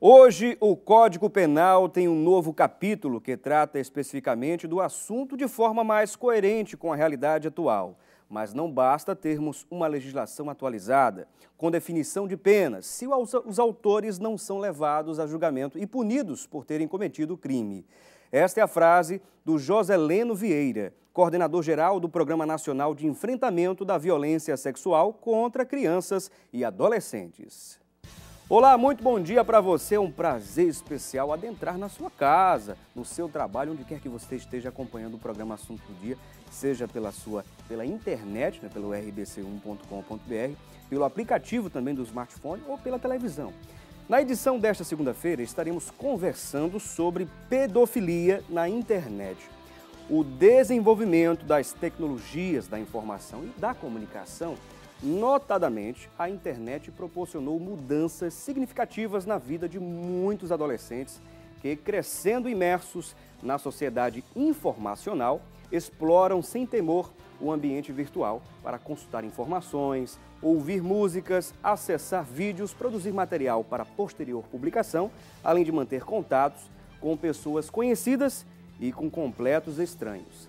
Hoje, o Código Penal tem um novo capítulo que trata especificamente do assunto de forma mais coerente com a realidade atual. Mas não basta termos uma legislação atualizada, com definição de penas, se os autores não são levados a julgamento e punidos por terem cometido o crime. Esta é a frase do Joseleno Vieira, coordenador-geral do Programa Nacional de Enfrentamento da Violência Sexual contra Crianças e Adolescentes. Olá, muito bom dia para você. É um prazer especial adentrar na sua casa, no seu trabalho, onde quer que você esteja acompanhando o programa Assunto do Dia, seja pela internet, pelo rbc1.com.br, pelo aplicativo também do smartphone ou pela televisão. Na edição desta segunda-feira, estaremos conversando sobre pedofilia na internet. O desenvolvimento das tecnologias da informação e da comunicação, notadamente, a internet proporcionou mudanças significativas na vida de muitos adolescentes que, crescendo imersos na sociedade informacional, exploram sem temor o ambiente virtual para consultar informações, ouvir músicas, acessar vídeos, produzir material para posterior publicação, além de manter contatos com pessoas conhecidas e com completos estranhos.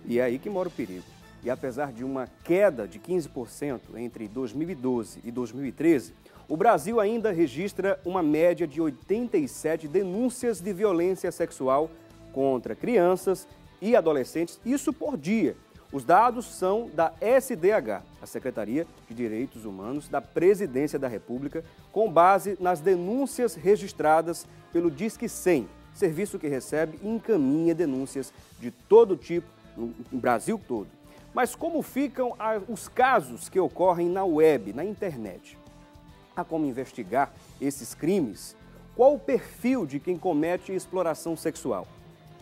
E é aí que mora o perigo. E apesar de uma queda de 15% entre 2012 e 2013, o Brasil ainda registra uma média de 87 denúncias de violência sexual contra crianças e adolescentes, isso por dia. Os dados são da SDH, a Secretaria de Direitos Humanos da Presidência da República, com base nas denúncias registradas pelo Disque 100, serviço que recebe e encaminha denúncias de todo tipo no Brasil todo. Mas como ficam os casos que ocorrem na web, na internet? Há como investigar esses crimes? Qual o perfil de quem comete exploração sexual?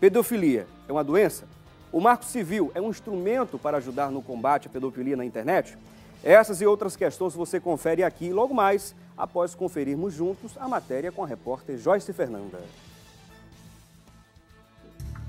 Pedofilia é uma doença? O Marco Civil é um instrumento para ajudar no combate à pedofilia na internet? Essas e outras questões você confere aqui logo mais, após conferirmos juntos a matéria com a repórter Joyce Fernanda.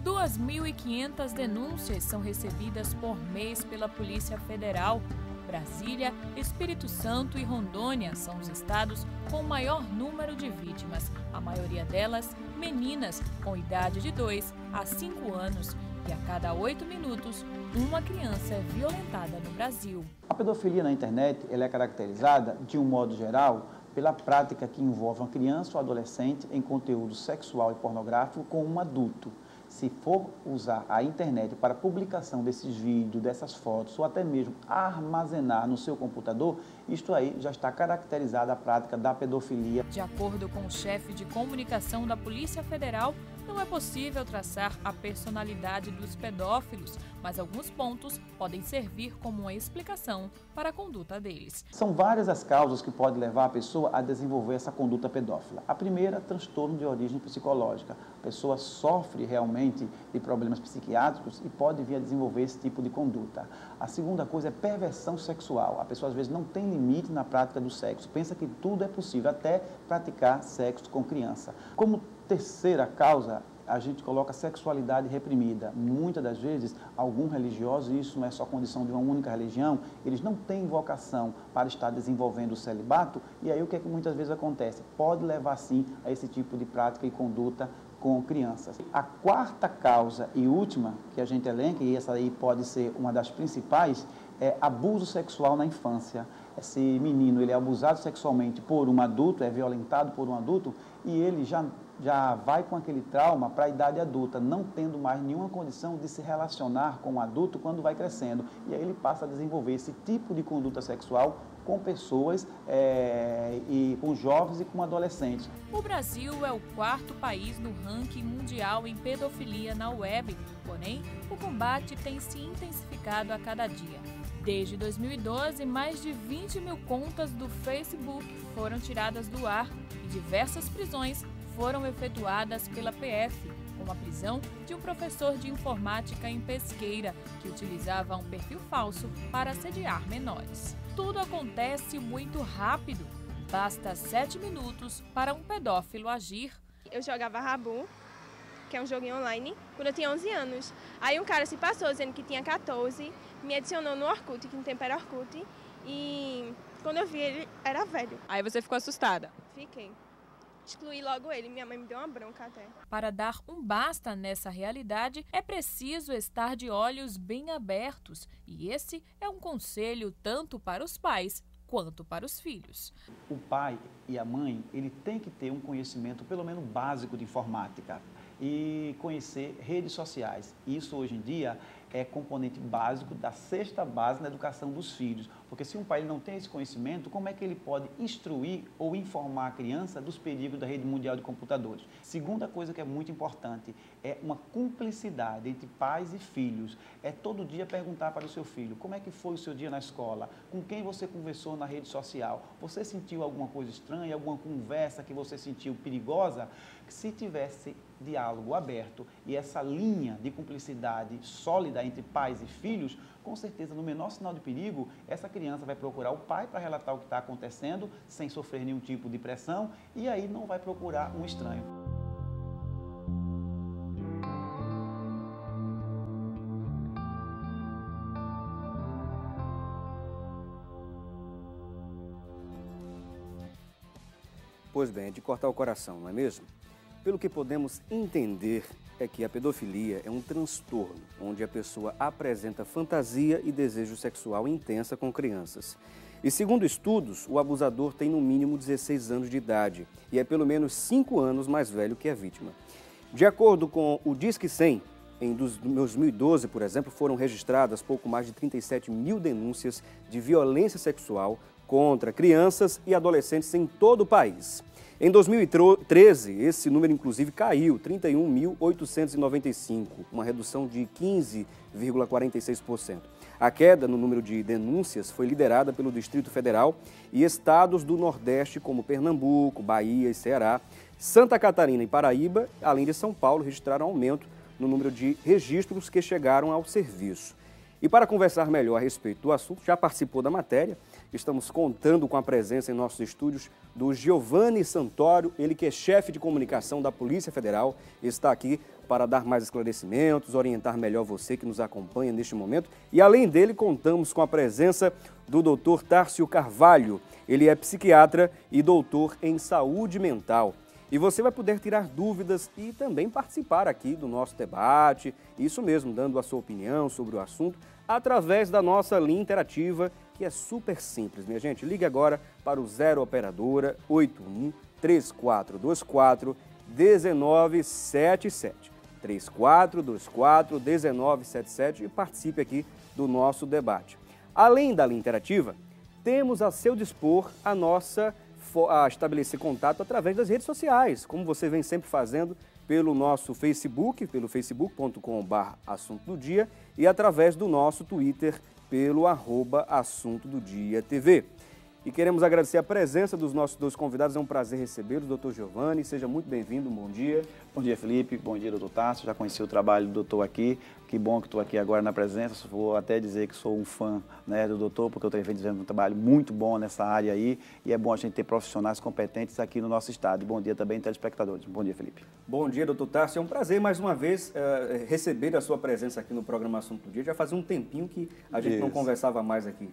2.500 denúncias são recebidas por mês pela Polícia Federal. Brasília, Espírito Santo e Rondônia são os estados com o maior número de vítimas, a maioria delas meninas com idade de 2 a 5 anos. E a cada 8 minutos, uma criança é violentada no Brasil. A pedofilia na internet ela é caracterizada, de um modo geral, pela prática que envolve uma criança ou adolescente em conteúdo sexual e pornográfico com um adulto. Se for usar a internet para publicação desses vídeos, dessas fotos, ou até mesmo armazenar no seu computador, isto aí já está caracterizada a prática da pedofilia. De acordo com o chefe de comunicação da Polícia Federal, não é possível traçar a personalidade dos pedófilos, mas alguns pontos podem servir como uma explicação para a conduta deles. São várias as causas que podem levar a pessoa a desenvolver essa conduta pedófila. A primeira, transtorno de origem psicológica. A pessoa sofre realmente de problemas psiquiátricos e pode vir a desenvolver esse tipo de conduta. A segunda coisa é perversão sexual. A pessoa às vezes não tem limite na prática do sexo, pensa que tudo é possível, até praticar sexo com criança. Como terceira causa, a gente coloca sexualidade reprimida. Muitas das vezes, alguns religiosos, e isso não é só condição de uma única religião, eles não têm vocação para estar desenvolvendo o celibato, e aí o que é que muitas vezes acontece? Pode levar sim a esse tipo de prática e conduta com crianças. A quarta causa e última que a gente elenca, e essa aí pode ser uma das principais, é abuso sexual na infância. Esse menino ele é abusado sexualmente por um adulto, é violentado por um adulto, e ele já vai com aquele trauma para a idade adulta, não tendo mais nenhuma condição de se relacionar com o adulto quando vai crescendo. E aí ele passa a desenvolver esse tipo de conduta sexual com pessoas, e com jovens e com adolescentes. O Brasil é o 4º país no ranking mundial em pedofilia na web, porém, o combate tem se intensificado a cada dia. Desde 2012, mais de 20 mil contas do Facebook foram tiradas do ar e diversas prisões foram efetuadas pela PF, como a prisão de um professor de informática em Pesqueira, que utilizava um perfil falso para assediar menores. Tudo acontece muito rápido. Basta 7 minutos para um pedófilo agir. Eu jogava Rabu, que é um joguinho online, quando eu tinha 11 anos. Aí um cara se passou dizendo que tinha 14, me adicionou no Orkut, que no tempo era Orkut, e quando eu vi ele era velho. Aí você ficou assustada? Fiquei. excluí logo ele. Minha mãe me deu uma bronca até. Para dar um basta nessa realidade, é preciso estar de olhos bem abertos. E esse é um conselho tanto para os pais quanto para os filhos. O pai e a mãe, ele tem que ter um conhecimento, pelo menos básico, de informática e conhecer redes sociais. Isso, hoje em dia, é componente básico da cesta base na educação dos filhos. Porque se um pai não tem esse conhecimento, como é que ele pode instruir ou informar a criança dos perigos da rede mundial de computadores? Segunda coisa que é muito importante é uma cumplicidade entre pais e filhos. É todo dia perguntar para o seu filho, como é que foi o seu dia na escola? Com quem você conversou na rede social? Você sentiu alguma coisa estranha, alguma conversa que você sentiu perigosa? Se tivesse diálogo aberto e essa linha de cumplicidade sólida entre pais e filhos, com certeza, no menor sinal de perigo, essa criança vai procurar o pai para relatar o que está acontecendo, sem sofrer nenhum tipo de pressão, e aí não vai procurar um estranho. Pois bem, é de cortar o coração, não é mesmo? Pelo que podemos entender, é que a pedofilia é um transtorno onde a pessoa apresenta fantasia e desejo sexual intensa com crianças. E segundo estudos, o abusador tem no mínimo 16 anos de idade e é pelo menos 5 anos mais velho que a vítima. De acordo com o Disque 100, em 2012, por exemplo, foram registradas pouco mais de 37 mil denúncias de violência sexual contra crianças e adolescentes em todo o país. Em 2013, esse número inclusive caiu, 31.895, uma redução de 15,46%. A queda no número de denúncias foi liderada pelo Distrito Federal e estados do Nordeste como Pernambuco, Bahia e Ceará. Santa Catarina e Paraíba, além de São Paulo, registraram aumento no número de registros que chegaram ao serviço. E para conversar melhor a respeito do assunto, já participou da matéria, estamos contando com a presença em nossos estúdios do Giovanni Santoro, ele que é chefe de comunicação da Polícia Federal, está aqui para dar mais esclarecimentos, orientar melhor você que nos acompanha neste momento. E além dele, contamos com a presença do Dr. Tárcio Carvalho, ele é psiquiatra e doutor em saúde mental. E você vai poder tirar dúvidas e também participar aqui do nosso debate, isso mesmo, dando a sua opinião sobre o assunto, através da nossa linha interativa, que é super simples, minha gente. Ligue agora para o 0 Operadora 81 3424 1977. 3424 1977 e participe aqui do nosso debate. Além da linha interativa, temos a seu dispor a estabelecer contato através das redes sociais, como você vem sempre fazendo pelo nosso Facebook, pelo facebook.com/assunto do dia e através do nosso Twitter pelo @assunto do dia TV. E queremos agradecer a presença dos nossos dois convidados, é um prazer recebê-los, doutor Giovanni, seja muito bem-vindo, bom dia. Bom dia, Felipe, bom dia, doutor Tárcio, já conheci o trabalho do doutor aqui, que bom que estou aqui agora na presença, vou até dizer que sou um fã, né, do doutor, porque eu tenho feito um trabalho muito bom nessa área aí, e é bom a gente ter profissionais competentes aqui no nosso estado. E bom dia também, telespectadores. Bom dia, Felipe. Bom dia, doutor Tárcio, é um prazer mais uma vez receber a sua presença aqui no programa Assunto do Dia, já fazia um tempinho que a gente não conversava mais aqui.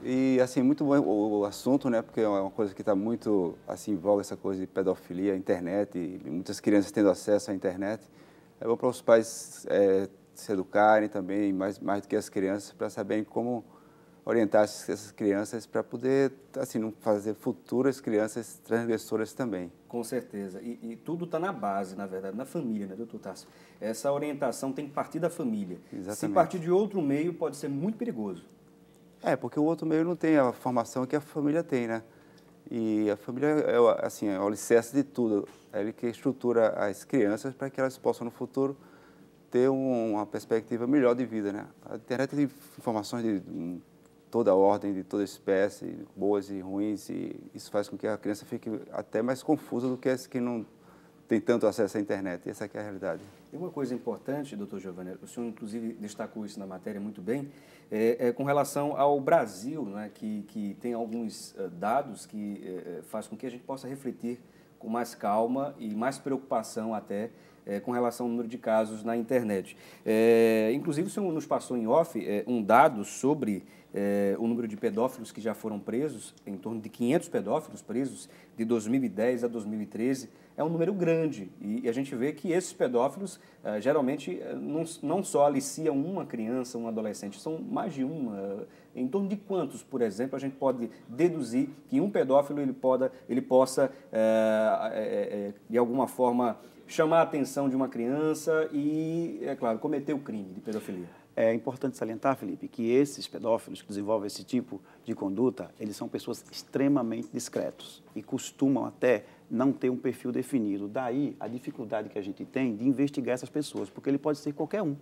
E assim, muito bom o assunto, né, porque é uma coisa que está muito assim, em voga, essa coisa de pedofilia, internet, e muitas crianças tendo acesso à internet. É bom para os pais se educarem também, mais do que as crianças, para saberem como orientar essas crianças para poder, assim, não fazer futuras crianças transgressoras também. Com certeza. E tudo está na base, na verdade, na família, né, doutor Tárcio? Essa orientação tem que partir da família. Exatamente. Se partir de outro meio, pode ser muito perigoso. Porque o outro meio não tem a formação que a família tem, né? E a família é o alicerce de tudo. É ele que estrutura as crianças para que elas possam, no futuro, ter uma perspectiva melhor de vida, né? A internet tem informações de toda ordem, de toda espécie, boas e ruins, e isso faz com que a criança fique até mais confusa do que as que não tem tanto acesso à internet. Essa aqui é a realidade. Tem uma coisa importante, doutor Giovanni, o senhor inclusive destacou isso na matéria muito bem, com relação ao Brasil, né, que tem alguns dados que faz com que a gente possa refletir com mais calma e mais preocupação até com relação ao número de casos na internet. Inclusive, o senhor nos passou em off um dado sobre o número de pedófilos que já foram presos, em torno de 500 pedófilos presos de 2010 a 2013. É um número grande e a gente vê que esses pedófilos geralmente não só aliciam uma criança, um adolescente, são mais de uma. Em torno de quantos, por exemplo, a gente pode deduzir que um pedófilo ele possa, de alguma forma, chamar a atenção de uma criança e, é claro, cometer o crime de pedofilia? É importante salientar, Felipe, que esses pedófilos que desenvolvem esse tipo de conduta, eles são pessoas extremamente discretos e costumam até não ter um perfil definido. Daí a dificuldade que a gente tem de investigar essas pessoas, porque ele pode ser qualquer um.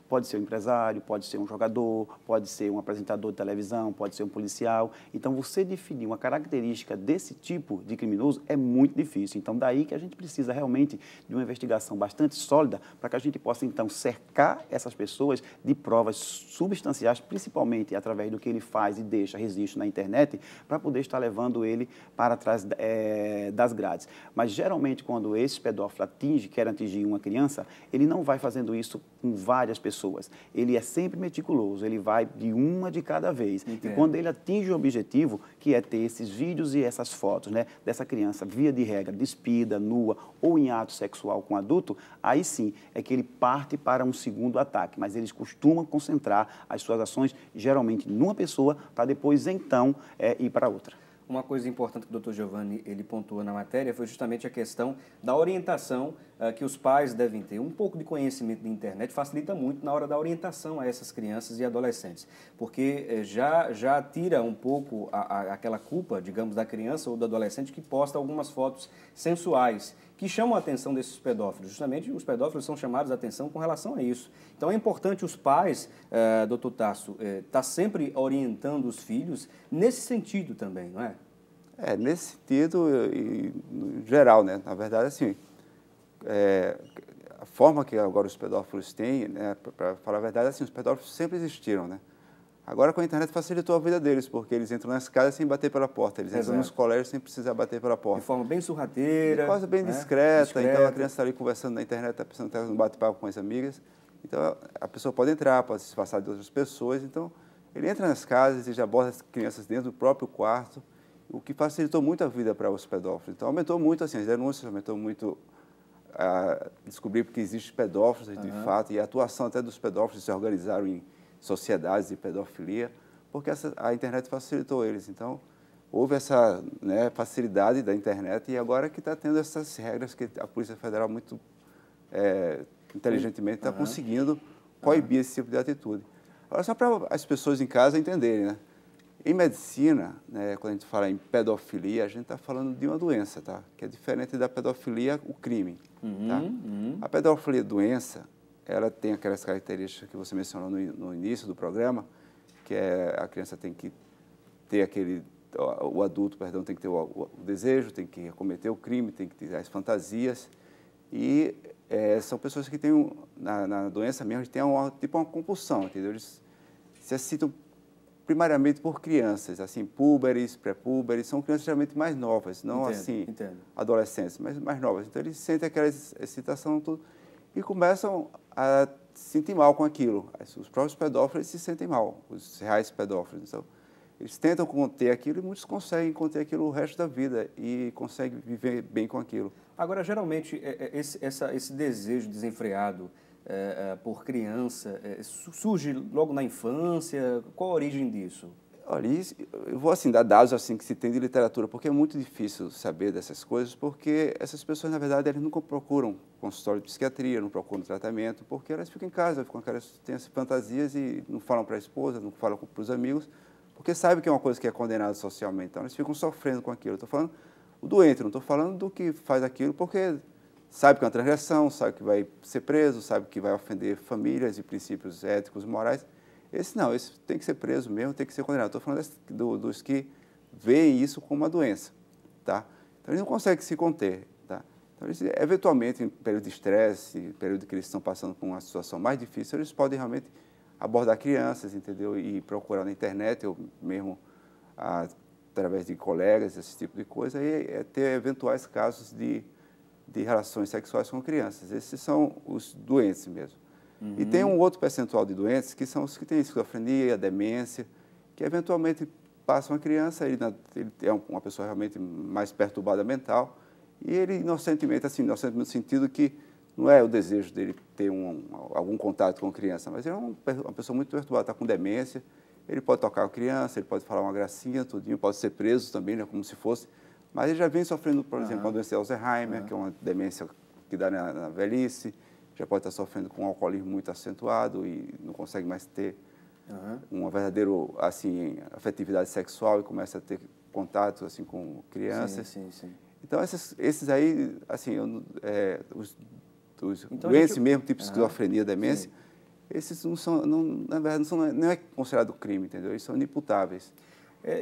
Pode ser um empresário, pode ser um jogador, pode ser um apresentador de televisão, pode ser um policial. Então, você definir uma característica desse tipo de criminoso é muito difícil. Então, daí que a gente precisa realmente de uma investigação bastante sólida para que a gente possa, então, cercar essas pessoas de provas substanciais, principalmente através do que ele faz e deixa registro na internet, para poder estar levando ele para trás das grades. Mas, geralmente, quando esse pedófilo quer atingir uma criança, ele não vai fazendo isso com várias pessoas. Ele é sempre meticuloso, ele vai de uma de cada vez. Entendo. E quando ele atinge o objetivo, que é ter esses vídeos e essas fotos, né, dessa criança, via de regra, despida, nua ou em ato sexual com adulto, aí sim é que ele parte para um segundo ataque. Mas eles costumam concentrar as suas ações, geralmente, numa pessoa, para depois, então, ir para outra. Uma coisa importante que o Dr. Giovanni ele pontuou na matéria foi justamente a questão da orientação que os pais devem ter. Um pouco de conhecimento da internet facilita muito na hora da orientação a essas crianças e adolescentes, porque já tira um pouco aquela culpa, digamos, da criança ou do adolescente que posta algumas fotos sensuais que chamam a atenção desses pedófilos. Justamente os pedófilos são chamados a atenção com relação a isso. Então é importante os pais, doutor Tasso, estar sempre orientando os filhos nesse sentido também, não é? Nesse sentido, e no geral, né? Na verdade, assim, a forma que agora os pedófilos têm, né, para falar a verdade, assim, os pedófilos sempre existiram, né? Agora, com a internet, facilitou a vida deles, porque eles entram nas casas sem bater pela porta, eles entram nos colégios sem precisar bater pela porta. De forma bem sorrateira. De coisa bem discreta, então a criança está ali conversando na internet, está pensando que está no bate-papo com as amigas, então a pessoa pode entrar, pode se disfarçar de outras pessoas, então ele entra nas casas e já bota as crianças dentro do próprio quarto, o que facilitou muito a vida para os pedófilos. Então aumentou muito, assim, as denúncias, aumentou muito a descobrir que existem pedófilos, de fato, e a atuação até dos pedófilos se organizaram em sociedades de pedofilia, porque a internet facilitou eles. Então, houve essa, né, facilidade da internet e agora que está tendo essas regras que a Polícia Federal muito inteligentemente está conseguindo coibir esse tipo de atitude. Agora, só para as pessoas em casa entenderem, né? Em medicina, né, quando a gente fala em pedofilia, a gente está falando de uma doença, tá? Que é diferente da pedofilia, o crime. Tá? A pedofilia, doença, ela tem aquelas características que você mencionou no início do programa, que é a criança tem que ter o adulto, perdão, tem que ter o desejo, tem que cometer o crime, tem que ter as fantasias. E são pessoas que têm, na doença mesmo, têm tipo uma compulsão, entendeu? Eles se excitam primariamente por crianças, assim, púberes, pré-púberes, são crianças geralmente mais novas, não adolescentes, mas mais novas. Então, eles sentem aquela excitação tudo, e começam a se sentir mal com aquilo. Os próprios pedófilos se sentem mal, os reais pedófilos. Então, eles tentam conter aquilo e muitos conseguem conter aquilo o resto da vida e conseguem viver bem com aquilo. Agora, geralmente, esse desejo desenfreado por criança surge logo na infância? Qual a origem disso? Olha, eu vou assim, dar dados assim, que se tem de literatura, porque é muito difícil saber dessas coisas, porque essas pessoas, na verdade, elas nunca procuram consultório de psiquiatria, não procuram tratamento, porque elas ficam em casa, têm essas fantasias e não falam para a esposa, não falam para os amigos, porque sabem que é uma coisa que é condenada socialmente, então eles ficam sofrendo com aquilo. Eu estou falando o doente, não estou falando do que faz aquilo, porque sabe que é uma transgressão, sabe que vai ser preso, sabe que vai ofender famílias e princípios éticos e morais. Esse não, esse tem que ser preso mesmo, tem que ser condenado. Estou falando dos que veem isso como uma doença, tá? Então, eles não conseguem se conter, tá? Então, eles, eventualmente, em período de estresse, em período que eles estão passando por uma situação mais difícil, eles podem realmente abordar crianças, entendeu? E procurar na internet, ou mesmo através de colegas, esse tipo de coisa, e ter eventuais casos de relações sexuais com crianças. Esses são os doentes mesmo. E tem um outro percentual de doentes que são os que têm esquizofrenia, demência, que eventualmente passam a criança, ele é uma pessoa realmente mais perturbada mental, e ele inocentemente, assim, inocente no sentido que não é o desejo dele ter algum contato com a criança, mas ele é uma pessoa muito perturbada, está com demência, ele pode tocar a criança, ele pode falar uma gracinha, tudinho, pode ser preso também, né, como se fosse, mas ele já vem sofrendo, por exemplo, com a doença de Alzheimer, que é uma demência que dá na velhice, já pode estar sofrendo com um alcoolismo muito acentuado e não consegue mais ter uma verdadeira, assim, afetividade sexual e começa a ter contato, assim, com crianças. Sim, sim, sim. Então, esses aí, assim, os então, doentes mesmo, tipo esquizofrenia, demência, esses não são, na verdade, não é considerado crime, entendeu? Eles são inimputáveis.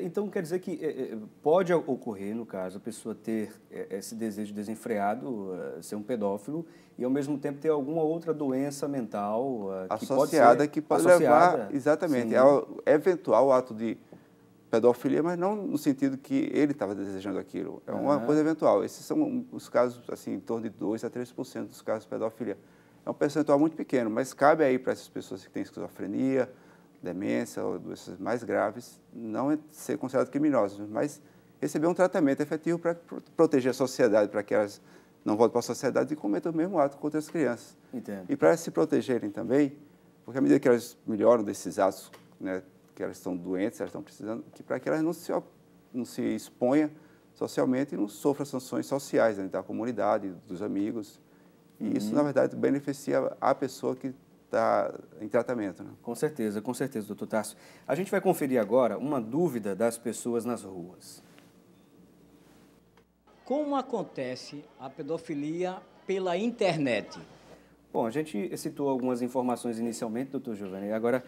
Então, quer dizer que pode ocorrer, no caso, a pessoa ter esse desejo desenfreado, ser um pedófilo, e, ao mesmo tempo, ter alguma outra doença mental associada, que pode levar, exatamente, ao eventual ato de pedofilia, mas não no sentido que ele estava desejando aquilo. É uma coisa eventual. Esses são os casos, assim, em torno de 2% a 3% dos casos de pedofilia. É um percentual muito pequeno, mas cabe aí para essas pessoas que têm esquizofrenia, demência ou doenças mais graves, não ser consideradas criminosas, mas receber um tratamento efetivo para proteger a sociedade, para que elas não voltem para a sociedade e cometam o mesmo ato contra as crianças. Entendo. E para se protegerem também, porque à medida que elas melhoram desses atos, né, que elas estão doentes, elas estão precisando, para que elas não se exponham socialmente e não sofram sanções sociais, né, da comunidade, dos amigos. E isso, na verdade, beneficia a pessoa que está em tratamento. Né? Com certeza, doutor Tarso. A gente vai conferir agora uma dúvida das pessoas nas ruas. Como acontece a pedofilia pela internet? Bom, a gente citou algumas informações inicialmente, doutor Giovanni. Agora,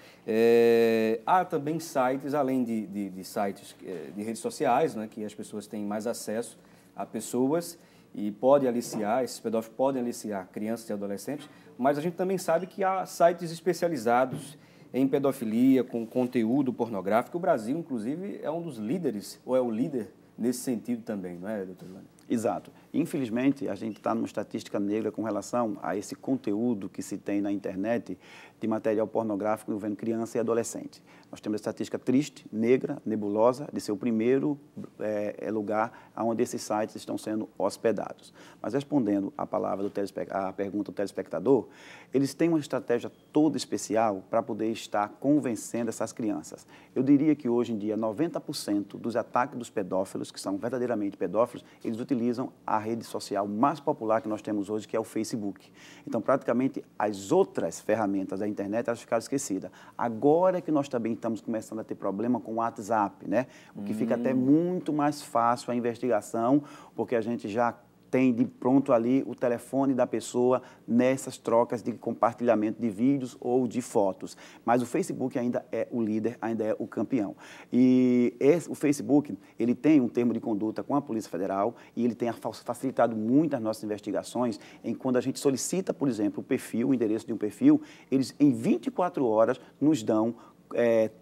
há também sites, além de sites de redes sociais, né, que as pessoas têm mais acesso a pessoas e podem aliciar, esses pedófilos podem aliciar crianças e adolescentes, mas a gente também sabe que há sites especializados em pedofilia, com conteúdo pornográfico. O Brasil, inclusive, é um dos líderes, ou é o líder nesse sentido também, não é, doutor Giovanni? Exato. Infelizmente, a gente está numa estatística negra com relação a esse conteúdo que se tem na internet de material pornográfico envolvendo criança e adolescente. Nós temos a estatística triste, negra, nebulosa, de ser o primeiro lugar onde esses sites estão sendo hospedados. Mas respondendo à pergunta do telespectador, eles têm uma estratégia toda especial para poder estar convencendo essas crianças. Eu diria que hoje em dia 90% dos ataques dos pedófilos, que são verdadeiramente pedófilos, eles utilizam a rede social mais popular que nós temos hoje, que é o Facebook. Então, praticamente, as outras ferramentas da internet, elas ficaram esquecidas. Agora que nós também estamos começando a ter problema com o WhatsApp, né? O que fica até muito mais fácil a investigação, porque a gente já tem de pronto ali o telefone da pessoa nessas trocas de compartilhamento de vídeos ou de fotos. Mas o Facebook ainda é o líder, ainda é o campeão. E o Facebook, ele tem um termo de conduta com a Polícia Federal e ele tem facilitado muito as nossas investigações em quando a gente solicita, por exemplo, o endereço de um perfil, eles em 24 horas nos dão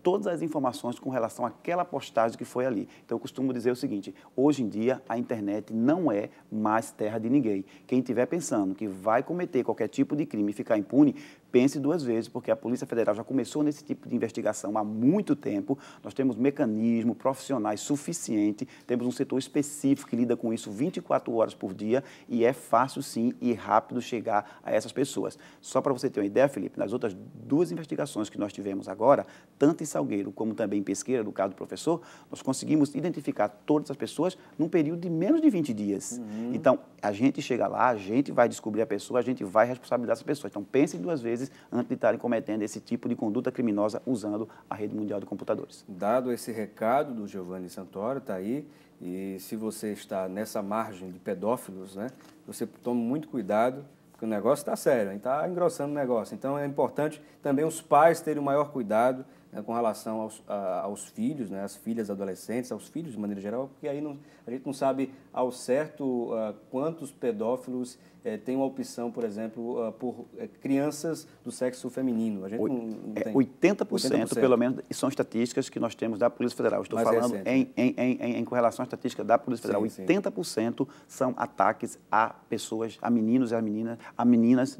todas as informações com relação àquela postagem que foi ali. Então, eu costumo dizer o seguinte, hoje em dia, a internet não é mais terra de ninguém. Quem estiver pensando que vai cometer qualquer tipo de crime e ficar impune, pense duas vezes, porque a Polícia Federal já começou nesse tipo de investigação há muito tempo. Nós temos mecanismos profissionais suficientes, temos um setor específico que lida com isso 24 horas por dia e é fácil, sim, e rápido chegar a essas pessoas. Só para você ter uma ideia, Felipe, nas outras duas investigações que nós tivemos agora, tanto em Salgueiro como também em Pesqueira, no caso do professor, nós conseguimos identificar todas as pessoas num período de menos de 20 dias. Então, a gente chega lá, a gente vai descobrir a pessoa, a gente vai responsabilizar essa pessoa. Então, pensem duas vezes antes de estarem cometendo esse tipo de conduta criminosa usando a rede mundial de computadores. Dado esse recado do Giovanni Santoro, está aí, e se você está nessa margem de pedófilos, né, você tome muito cuidado, porque o negócio está sério, está engrossando o negócio. Então, é importante também os pais terem o maior cuidado né, com relação aos filhos, né, às filhas adolescentes, aos filhos de maneira geral, porque aí a gente não sabe ao certo quantos pedófilos têm uma opção, por exemplo, por crianças do sexo feminino. A gente não tem. 80% pelo menos, são estatísticas que nós temos da Polícia Federal. Estou falando em correlação à estatística da Polícia Federal. Sim, 80% são ataques a pessoas, a meninos e a meninas.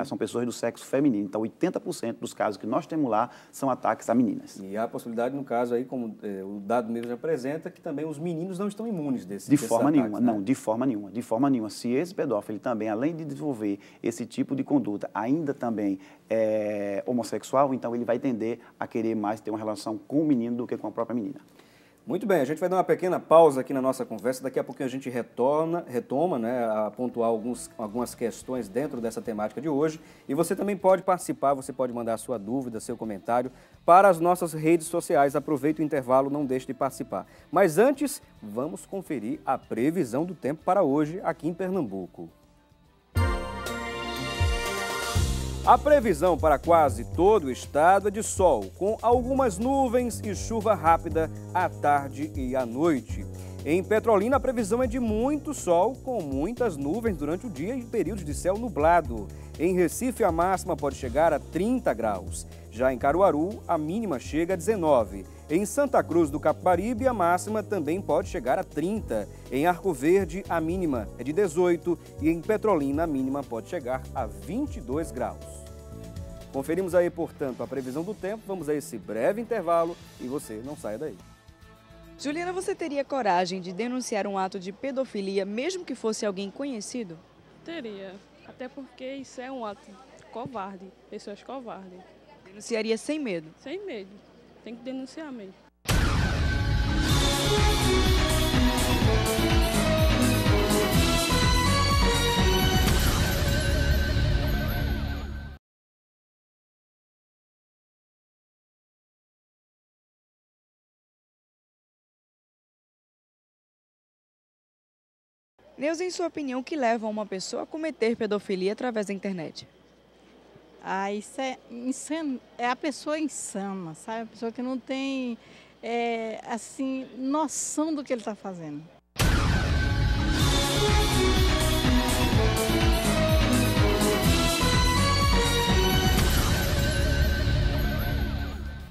São pessoas do sexo feminino. Então, 80% dos casos que nós temos lá são ataques a meninas. E há a possibilidade, no caso aí, como o dado mesmo apresenta, que também os meninos não estão imunes desses De forma ataques, nenhuma, né? não, de forma nenhuma, de forma nenhuma. Se esse pedófilo também, além de desenvolver esse tipo de conduta, ainda também é homossexual, então ele vai tender a querer mais ter uma relação com o menino do que com a própria menina. Muito bem, a gente vai dar uma pequena pausa aqui na nossa conversa, daqui a pouquinho a gente retoma, né, a pontuar algumas questões dentro dessa temática de hoje, e você também pode participar, você pode mandar a sua dúvida, seu comentário para as nossas redes sociais. Aproveite o intervalo, não deixe de participar. Mas antes, vamos conferir a previsão do tempo para hoje aqui em Pernambuco. A previsão para quase todo o estado é de sol, com algumas nuvens e chuva rápida à tarde e à noite. Em Petrolina, a previsão é de muito sol, com muitas nuvens durante o dia e períodos de céu nublado. Em Recife, a máxima pode chegar a 30 graus. Já em Caruaru, a mínima chega a 19. Em Santa Cruz do Capibaribe, a máxima também pode chegar a 30. Em Arco Verde, a mínima é de 18. E em Petrolina, a mínima pode chegar a 22 graus. Conferimos aí, portanto, a previsão do tempo. Vamos a esse breve intervalo e você não saia daí. Juliana, você teria coragem de denunciar um ato de pedofilia, mesmo que fosse alguém conhecido? Teria, até porque isso é um ato covarde, pessoas covardes. Denunciaria sem medo? Sem medo, tem que denunciar mesmo. Neuza, em sua opinião, o que leva uma pessoa a cometer pedofilia através da internet? Isso é insano, é a pessoa insana, sabe? A pessoa que não tem, assim, noção do que ele está fazendo.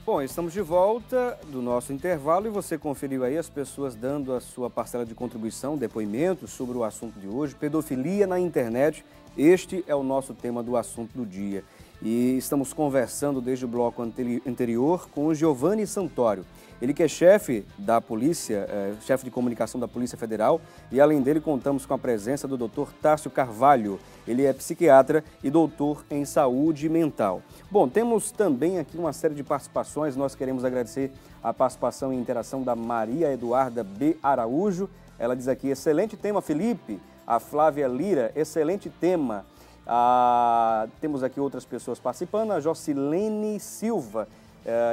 Bom, estamos de volta do nosso intervalo e você conferiu aí as pessoas dando a sua parcela de contribuição, depoimentos sobre o assunto de hoje, pedofilia na internet. Este é o nosso tema do assunto do dia. E estamos conversando desde o bloco anterior com o Giovanni Santório. Ele que é chefe da polícia, chefe de comunicação da Polícia Federal, e além dele contamos com a presença do Dr. Tássio Carvalho. Ele é psiquiatra e doutor em saúde mental. Bom, temos também aqui uma série de participações. Nós queremos agradecer a participação e interação da Maria Eduarda B. Araújo. Ela diz aqui, excelente tema, Felipe. A Flávia Lira, excelente tema. Temos aqui outras pessoas participando, a Jocilene Silva.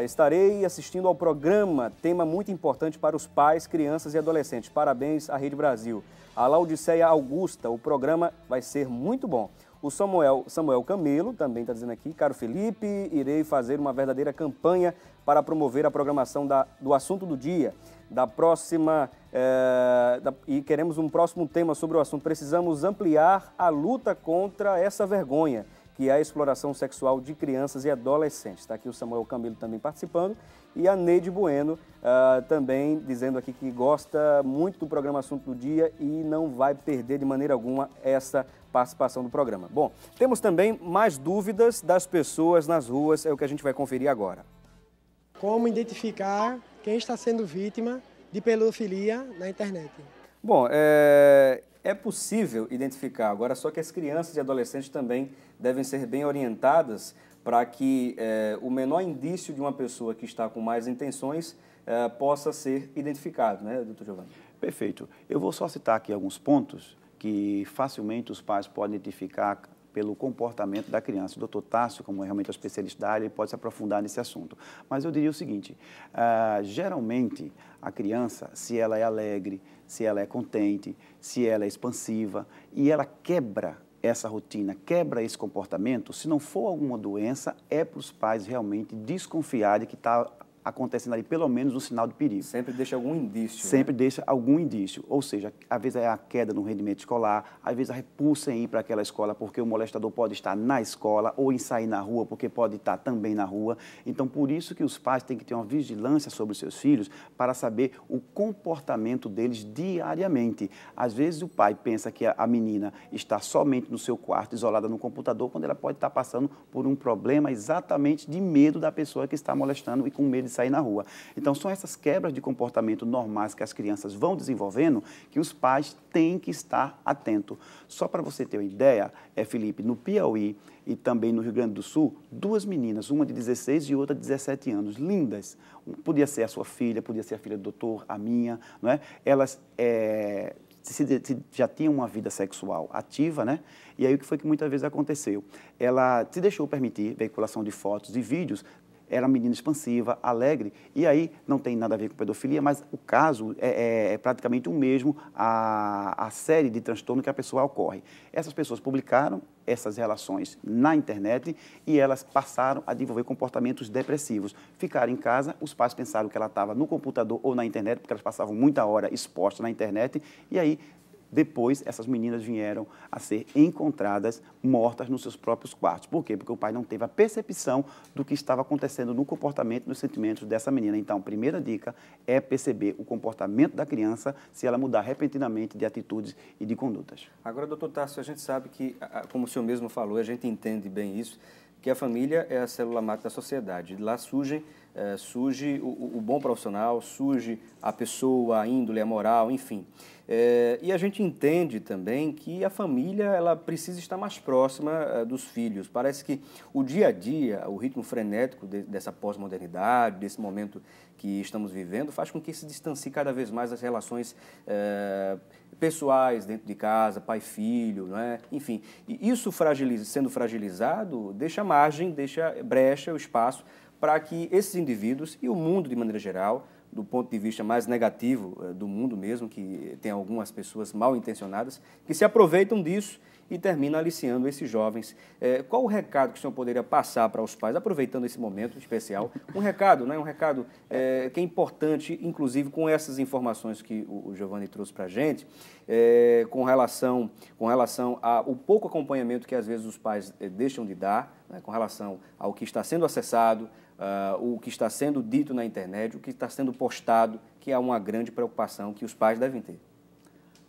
Estarei assistindo ao programa, tema muito importante para os pais, crianças e adolescentes. Parabéns à Rede Brasil. A Laudiceia Augusta, o programa vai ser muito bom. O Samuel Camelo também está dizendo aqui, caro Felipe, irei fazer uma verdadeira campanha para promover a programação do assunto do dia. Da próxima, e queremos um próximo tema sobre o assunto. Precisamos ampliar a luta contra essa vergonha, que é a exploração sexual de crianças e adolescentes. Está aqui o Samuel Camilo também participando e a Neide Bueno também dizendo aqui que gosta muito do programa Assunto do Dia e não vai perder de maneira alguma essa participação do programa. Bom, temos também mais dúvidas das pessoas nas ruas, é o que a gente vai conferir agora. Como identificar quem está sendo vítima de pedofilia na internet? Bom, é possível identificar, agora só que as crianças e adolescentes também devem ser bem orientadas para que o menor indício de uma pessoa que está com más intenções possa ser identificado, né, doutor Giovanni? Perfeito. Eu vou só citar aqui alguns pontos que facilmente os pais podem identificar pelo comportamento da criança. O doutor Tássio, como é realmente a especialista da área, ele pode se aprofundar nesse assunto. Mas eu diria o seguinte, geralmente a criança, se ela é alegre, se ela é contente, se ela é expansiva e ela quebra essa rotina, quebra esse comportamento, se não for alguma doença, é para os pais realmente desconfiarem que está acontecendo ali pelo menos um sinal de perigo. Sempre deixa algum indício. Sempre deixa algum indício. Ou seja, às vezes é a queda no rendimento escolar, às vezes a repulsa em ir para aquela escola porque o molestador pode estar na escola ou em sair na rua porque pode estar também na rua. Então, por isso que os pais têm que ter uma vigilância sobre os seus filhos para saber o comportamento deles diariamente. Às vezes o pai pensa que a menina está somente no seu quarto, isolada no computador, quando ela pode estar passando por um problema exatamente de medo da pessoa que está molestando e com medo de sair na rua. Então, são essas quebras de comportamento normais que as crianças vão desenvolvendo que os pais têm que estar atentos. Só para você ter uma ideia, Felipe, no Piauí e também no Rio Grande do Sul, 2 meninas, uma de 16 e outra de 17 anos, lindas. Podia ser a sua filha, podia ser a filha do doutor, a minha, não é? Elas já tinham uma vida sexual ativa, né? E aí o que foi que muitas vezes aconteceu? Ela se deixou permitir veiculação de fotos e vídeos. Era uma menina expansiva, alegre, e aí não tem nada a ver com pedofilia, mas o caso é praticamente o mesmo, a série de transtorno que a pessoa ocorre. Essas pessoas publicaram essas relações na internet e elas passaram a desenvolver comportamentos depressivos. Ficaram em casa, os pais pensaram que ela estava no computador ou na internet, porque elas passavam muita hora expostas na internet, e aí depois, essas meninas vieram a ser encontradas mortas nos seus próprios quartos. Por quê? Porque o pai não teve a percepção do que estava acontecendo no comportamento e nos sentimentos dessa menina. Então, a primeira dica é perceber o comportamento da criança se ela mudar repentinamente de atitudes e de condutas. Agora, doutor Tássio, a gente sabe que, como o senhor mesmo falou, a gente entende bem isso, que a família é a célula máter da sociedade. De lá surge o bom profissional, surge a pessoa, a índole, a moral, enfim. E a gente entende também que a família ela precisa estar mais próxima dos filhos. Parece que o dia a dia, o ritmo frenético dessa pós-modernidade, desse momento que estamos vivendo, faz com que se distancie cada vez mais as relações pessoais dentro de casa, pai-filho, não é? Enfim. E isso sendo fragilizado, deixa margem, deixa brecha, o espaço para que esses indivíduos e o mundo de maneira geral, do ponto de vista mais negativo do mundo mesmo, que tem algumas pessoas mal intencionadas, que se aproveitam disso e terminam aliciando esses jovens. Qual o recado que o senhor poderia passar para os pais, aproveitando esse momento especial? Um recado, né? Um recado que é importante, inclusive com essas informações que o Giovanni trouxe para a gente, com relação ao pouco acompanhamento que às vezes os pais deixam de dar, né? Com relação ao que está sendo acessado, o que está sendo dito na internet, o que está sendo postado, que é uma grande preocupação que os pais devem ter.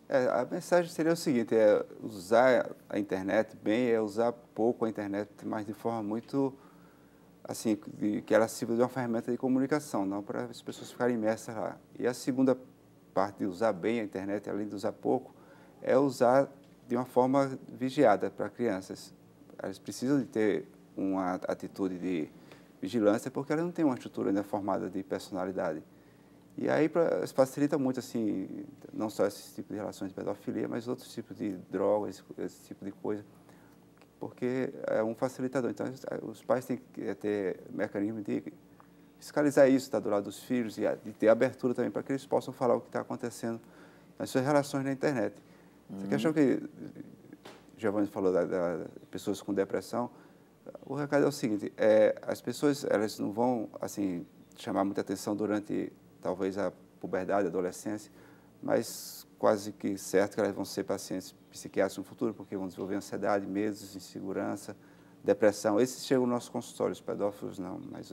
A mensagem seria o seguinte, usar a internet bem, usar pouco a internet, mas de forma muito, assim, que ela sirva de uma ferramenta de comunicação, não para as pessoas ficarem imersas lá. E a segunda parte de usar bem a internet, além de usar pouco, é usar de uma forma vigiada para crianças. Elas precisam de ter uma atitude de vigilância, porque elas não têm uma estrutura ainda formada de personalidade. E aí facilita muito, assim, não só esse tipo de relações de pedofilia, mas outros tipos de drogas, esse tipo de coisa, porque é um facilitador. Então, os pais têm que ter mecanismo de fiscalizar isso, estar do lado dos filhos, e de ter abertura também para que eles possam falar o que está acontecendo nas suas relações na internet. Essa questão que o Giovanni falou das pessoas com depressão, o recado é o seguinte, as pessoas elas não vão assim, chamar muita atenção durante talvez a puberdade, a adolescência, mas quase que certo que elas vão ser pacientes psiquiátricos no futuro, porque vão desenvolver ansiedade, medos, insegurança, depressão. Esses chegam no nosso consultório, os pedófilos não, mas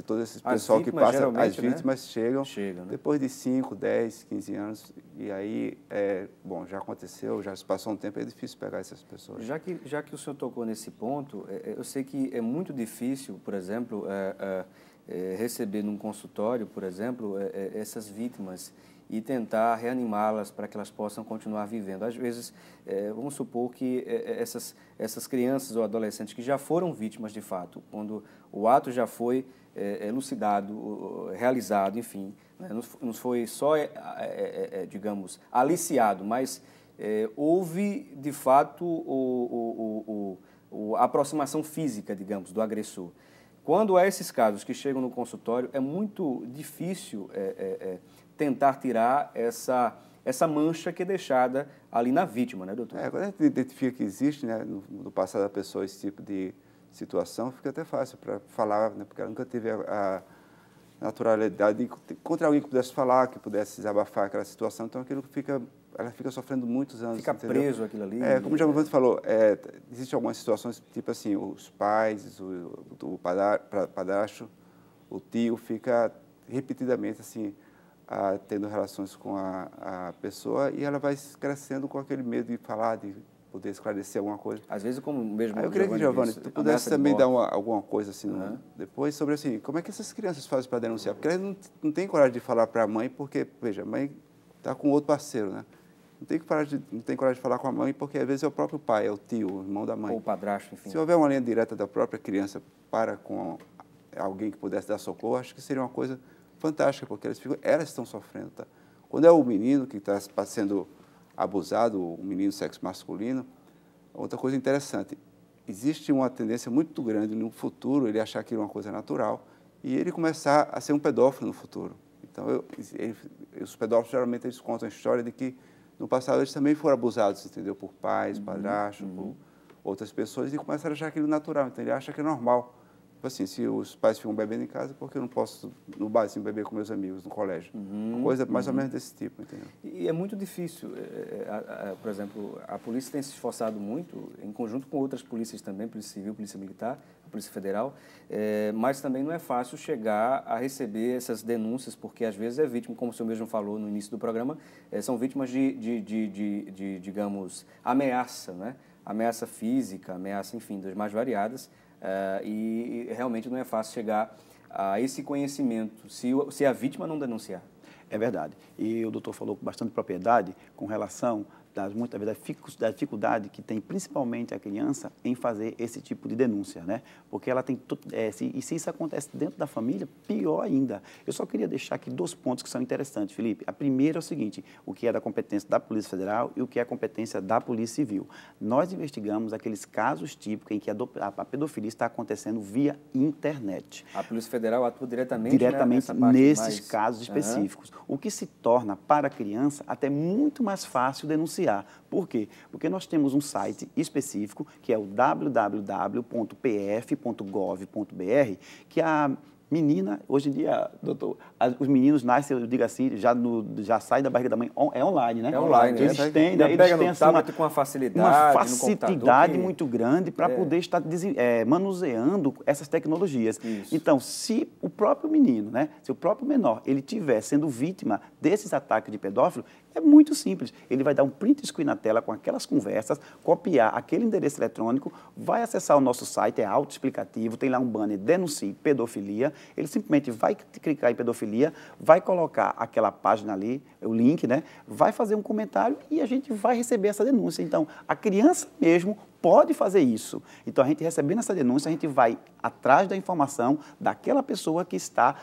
todo esse pessoal que passa, as vítimas, né? chegam né? Depois de 5, 10, 15 anos, e aí, bom, já aconteceu, já se passou um tempo, é difícil pegar essas pessoas. Já que o senhor tocou nesse ponto, eu sei que é muito difícil, por exemplo, receber num consultório, por exemplo, essas vítimas e tentar reanimá-las para que elas possam continuar vivendo. Às vezes, vamos supor que essas crianças ou adolescentes que já foram vítimas de fato, quando o ato já foi elucidado, realizado, enfim, né, não foi só, digamos, aliciado, mas houve, de fato, a aproximação física, digamos, do agressor. Quando há esses casos que chegam no consultório, é muito difícil tentar tirar essa mancha que é deixada ali na vítima, né, doutor? Quando a gente identifica que existe, né, no passado da pessoa esse tipo de situação, fica até fácil para falar, né, porque ela nunca teve a naturalidade de encontrar alguém que pudesse falar, que pudesse desabafar aquela situação, então aquilo ela fica sofrendo muitos anos. Fica entendeu? preso aquilo ali. Como o Giovanni falou, existem algumas situações, tipo assim, os pais, o padrasto, o tio fica repetidamente assim, tendo relações com a pessoa e ela vai crescendo com aquele medo de falar, de poder esclarecer alguma coisa. Às vezes, como mesmo... Eu queria que, Giovanni, tu pudesse também dar alguma coisa assim, depois sobre assim, como é que essas crianças fazem para denunciar? Porque elas não têm coragem de falar para a mãe, porque, veja, a mãe está com outro parceiro, né? Não tem coragem de falar com a mãe, porque às vezes é o próprio pai, é o tio, o irmão da mãe. Ou o padrasto, enfim. Se houver uma linha direta da própria criança para com alguém que pudesse dar socorro, acho que seria uma coisa fantástica, porque elas estão sofrendo, tá? Quando é o menino que está sendo abusado, o menino do sexo masculino, outra coisa interessante, existe uma tendência muito grande no futuro ele achar aquilo uma coisa natural e ele começar a ser um pedófilo no futuro. Então, os pedófilos geralmente eles contam a história de que no passado eles também foram abusados, entendeu? Por pais, padrastos, por outras pessoas e começaram a achar aquilo natural, então ele acha que é normal. Tipo assim, se os pais ficam bebendo em casa, por que eu não posso no barzinho beber com meus amigos no colégio? Uma coisa mais ou menos desse tipo, entendeu? E é muito difícil. Por exemplo, a polícia tem se esforçado muito, em conjunto com outras polícias também, Polícia Civil, Polícia Militar, a Polícia Federal, mas também não é fácil chegar a receber essas denúncias, porque às vezes é vítima, como o senhor mesmo falou no início do programa, são vítimas de digamos, ameaça, né? Ameaça física, ameaça, enfim, das mais variadas, e realmente não é fácil chegar a esse conhecimento se a vítima não denunciar. É verdade. E o doutor falou com bastante propriedade com relação muitas vezes da dificuldade que tem principalmente a criança em fazer esse tipo de denúncia, né? Porque ela tem se isso acontece dentro da família, pior ainda. Eu só queria deixar aqui 2 pontos que são interessantes, Felipe. A primeira é o seguinte, o que é da competência da Polícia Federal e o que é a competência da Polícia Civil. Nós investigamos aqueles casos típicos em que a pedofilia está acontecendo via internet. A Polícia Federal atua diretamente nesses casos específicos, o que se torna para a criança até muito mais fácil denunciar. Por quê? Porque nós temos um site específico, que é o www.pf.gov.br, que a menina, hoje em dia, doutor, os meninos nascem, eu digo assim, já saem da barriga da mãe, é online, né? É online, eles têm, né? Eles têm assim, com uma facilidade muito grande para poder estar manuseando essas tecnologias. Isso. Então, se o próprio menino, né, se o próprio menor, ele estiver sendo vítima desses ataques de pedófilo, é muito simples. Ele vai dar um print screen na tela com aquelas conversas, copiar aquele endereço eletrônico, vai acessar o nosso site, é autoexplicativo, tem lá um banner, denuncie pedofilia, ele simplesmente vai clicar em pedofilia, vai colocar aquela página ali, o link, né? Vai fazer um comentário e a gente vai receber essa denúncia. Então, a criança mesmo pode fazer isso. Então, a gente recebendo essa denúncia, a gente vai atrás da informação daquela pessoa que está,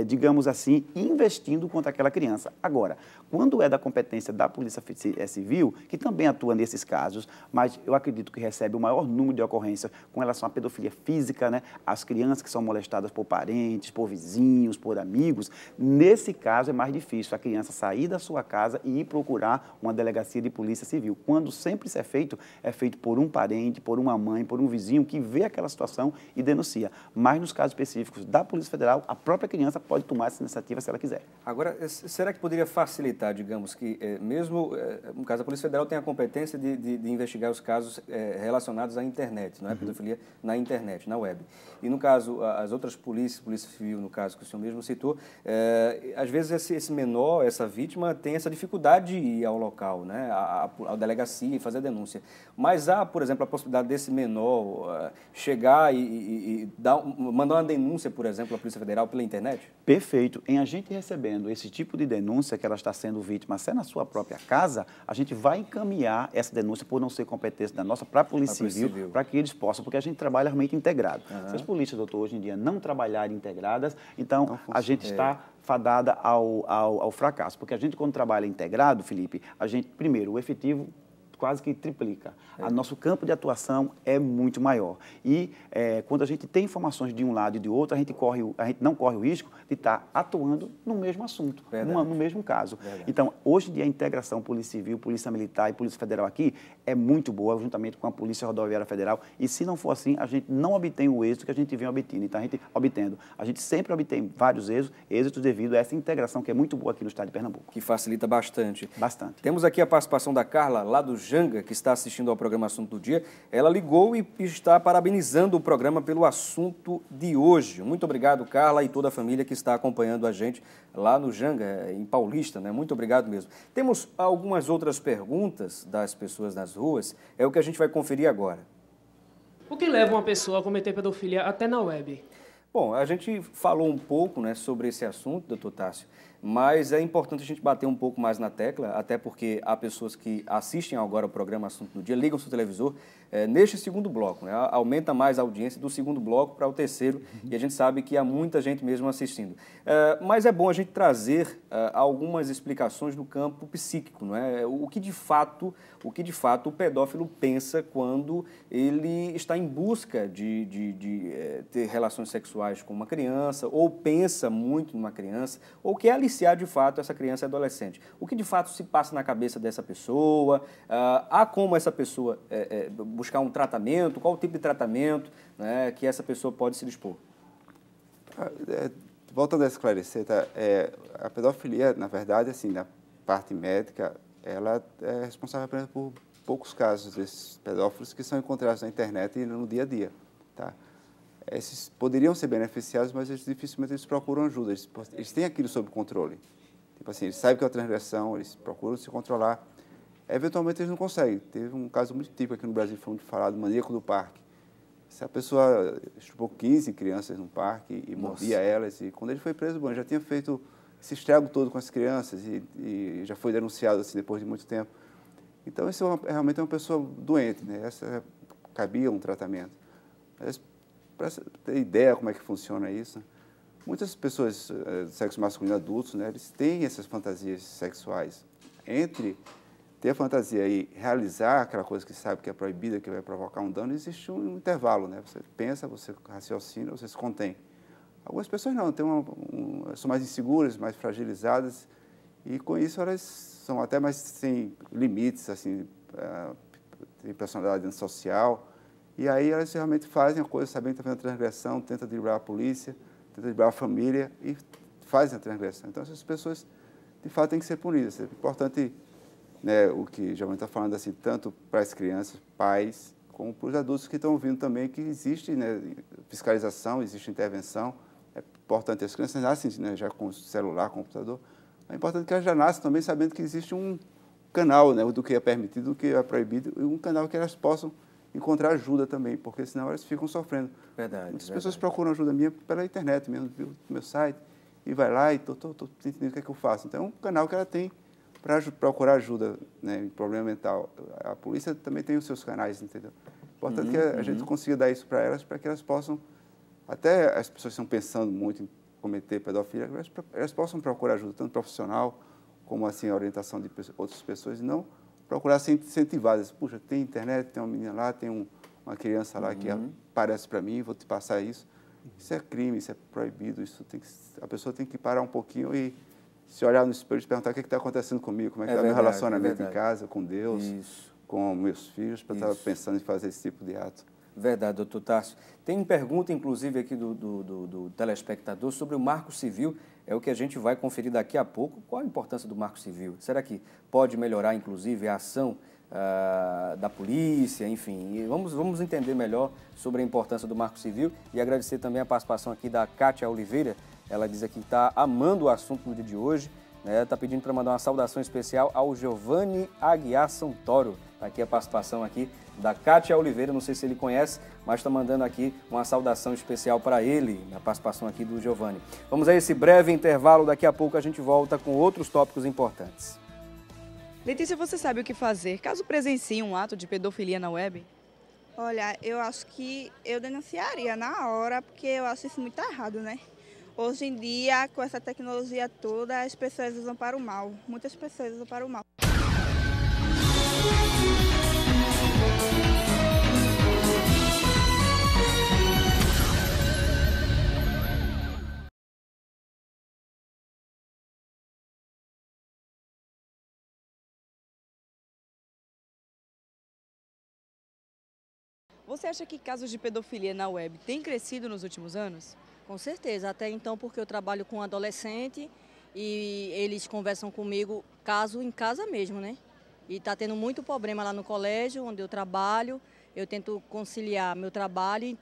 digamos assim, investindo contra aquela criança. Agora, quando é da competência da Polícia Civil, que também atua nesses casos, mas eu acredito que recebe o maior número de ocorrências com relação à pedofilia física, né? As crianças que são molestadas por parentes, por vizinhos, por amigos, nesse caso é mais difícil a criança sair da sua casa e ir procurar uma delegacia de Polícia Civil. Quando sempre isso é feito por um parente, por uma mãe, por um vizinho que vê aquela situação e denuncia. Mas nos casos específicos da Polícia Federal, a própria criança pode tomar essa iniciativa se ela quiser. Agora, será que poderia facilitar, digamos, que mesmo, no caso, a Polícia Federal tem a competência de investigar os casos relacionados à internet, não é? Pedofilia na internet, na web. E no caso, as outras polícias, Polícia Civil, no caso que o senhor mesmo citou, às vezes esse menor, essa vítima, tem essa dificuldade de ir ao local, né? À delegacia e fazer a denúncia. Mas há, por exemplo, a possibilidade desse menor chegar e mandar uma denúncia, por exemplo, à Polícia Federal pela internet? Perfeito. Em a gente recebendo esse tipo de denúncia que ela está sendo vítima, até na sua própria casa, a gente vai encaminhar essa denúncia por não ser competência da nossa para a Polícia Civil, para que eles possam, porque a gente trabalha realmente integrado. Se as polícias, doutor, hoje em dia não trabalharem integradas, então a gente está fadada ao fracasso. Porque a gente, quando trabalha integrado, Felipe, a gente, primeiro, o efetivo quase que triplica. Nosso campo de atuação é muito maior. E quando a gente tem informações de um lado e de outro, a gente não corre o risco de estar atuando no mesmo assunto, no mesmo caso. Então, hoje em dia, a integração Polícia Civil, Polícia Militar e Polícia Federal aqui é muito boa, juntamente com a Polícia Rodoviária Federal. E se não for assim, a gente não obtém o êxito que a gente vem obtendo. Então, a gente sempre obtém vários êxitos devido a essa integração que é muito boa aqui no estado de Pernambuco. Que facilita bastante. Bastante. Temos aqui a participação da Carla, lá do Janga, que está assistindo ao programa Assunto do Dia. Ela ligou e está parabenizando o programa pelo assunto de hoje. Muito obrigado, Carla, e toda a família que está acompanhando a gente lá no Janga, em Paulista, né? Muito obrigado mesmo. Temos algumas outras perguntas das pessoas nas ruas, é o que a gente vai conferir agora. O que leva uma pessoa a cometer pedofilia até na web? Bom, a gente falou um pouco, né, sobre esse assunto, doutor Tássio, mas é importante a gente bater um pouco mais na tecla, até porque há pessoas que assistem agora o programa Assunto do Dia, ligam o seu televisor neste segundo bloco, né, aumenta mais a audiência do segundo bloco para o terceiro, e a gente sabe que há muita gente mesmo assistindo. Mas é bom a gente trazer algumas explicações do campo psíquico, não é? O que de fato o pedófilo pensa quando ele está em busca de ter relações sexuais com uma criança, ou pensa muito numa criança, ou quer aliciar de fato essa criança e adolescente. O que de fato se passa na cabeça dessa pessoa? Há como essa pessoa buscar um tratamento? Qual o tipo de tratamento, né, que essa pessoa pode se dispor? Voltando a esclarecer, tá? A pedofilia, na verdade, assim, na parte médica, ela é responsável apenas por poucos casos desses pedófilos que são encontrados na internet e no dia a dia, tá? Esses poderiam ser beneficiados, mas dificilmente eles procuram ajuda. Eles têm aquilo sob controle. Tipo assim, eles sabem que é uma transgressão, eles procuram se controlar. Eventualmente eles não conseguem. Teve um caso muito típico aqui no Brasil, foi muito falado, o maníaco do parque. Essa pessoa estupou 15 crianças no parque e mordia elas. E quando ele foi preso, bom, já tinha feito esse estrago todo com as crianças e já foi denunciado assim, depois de muito tempo. Então, isso realmente é uma pessoa doente, né? Essa cabia um tratamento. Mas, para ter ideia como é que funciona isso, muitas pessoas do sexo masculino adultos, né, eles têm essas fantasias sexuais. Entre ter a fantasia e realizar aquela coisa que sabe que é proibida, que vai provocar um dano, existe um intervalo, né? Você pensa, você raciocina, você se contém. Algumas pessoas não, são mais inseguras, mais fragilizadas, e com isso elas são até mais sem limites, assim, têm personalidade antissocial, e aí elas realmente fazem a coisa, sabendo que está fazendo transgressão, tentam driblar a polícia, tentam driblar a família e fazem a transgressão. Então, essas pessoas, de fato, têm que ser punidas. É importante, né, o que Giovanni está falando, assim, tanto para as crianças, pais, como para os adultos que estão ouvindo também, que existe, né, fiscalização, existe intervenção. É importante, as crianças nascem, né, já com celular, computador. É importante que elas já nasçam também sabendo que existe um canal, né, do que é permitido, do que é proibido, e um canal que elas possam encontrar ajuda também, porque senão elas ficam sofrendo. Verdade. Muitas pessoas procuram ajuda minha pela internet mesmo, viu, no meu site, e vai lá e estou entendendo o que é que eu faço. Então, é um canal que ela tem para procurar ajuda, né, em problema mental. A polícia também tem os seus canais, entendeu? É importante que a gente consiga dar isso para que elas possam, até as pessoas que estão pensando muito em cometer pedofilia, elas possam procurar ajuda, tanto profissional como assim, a orientação de outras pessoas, e não procurar ser incentivadas. Puxa, tem internet, tem uma menina lá, tem uma criança lá que aparece para mim, vou te passar isso. Isso é crime, isso é proibido, a pessoa tem que parar um pouquinho e se olhar no espelho e se perguntar o que está acontecendo comigo, como é que está meu relacionamento em casa, com Deus, com meus filhos, para estar pensando em fazer esse tipo de ato. Verdade, doutor Tássio. Tem pergunta, inclusive, aqui do telespectador sobre o Marco Civil. É o que a gente vai conferir daqui a pouco. Qual a importância do Marco Civil? Será que pode melhorar, inclusive, a ação da polícia? Enfim, e vamos entender melhor sobre a importância do Marco Civil e agradecer também a participação aqui da Kátia Oliveira. Ela diz aqui que está amando o assunto no dia de hoje. Está pedindo para mandar uma saudação especial ao Giovanni Aguiar Santoro. Está aqui a participação aqui da Kátia Oliveira, não sei se ele conhece, mas está mandando aqui uma saudação especial para ele, na participação aqui do Giovanni. Vamos a esse breve intervalo, daqui a pouco a gente volta com outros tópicos importantes. Letícia, você sabe o que fazer caso presencie um ato de pedofilia na web? Olha, eu acho que eu denunciaria na hora, porque eu acho isso muito errado, né? Hoje em dia, com essa tecnologia toda, as pessoas usam para o mal. Muitas pessoas usam para o mal. Você acha que casos de pedofilia na web têm crescido nos últimos anos? Com certeza, até então porque eu trabalho com adolescente e eles conversam comigo caso em casa mesmo, né? E está tendo muito problema lá no colégio onde eu trabalho, eu tento conciliar meu trabalho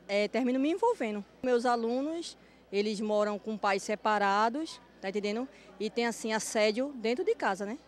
e termino me envolvendo. Meus alunos, eles moram com pais separados, tá entendendo? E tem assim assédio dentro de casa, né?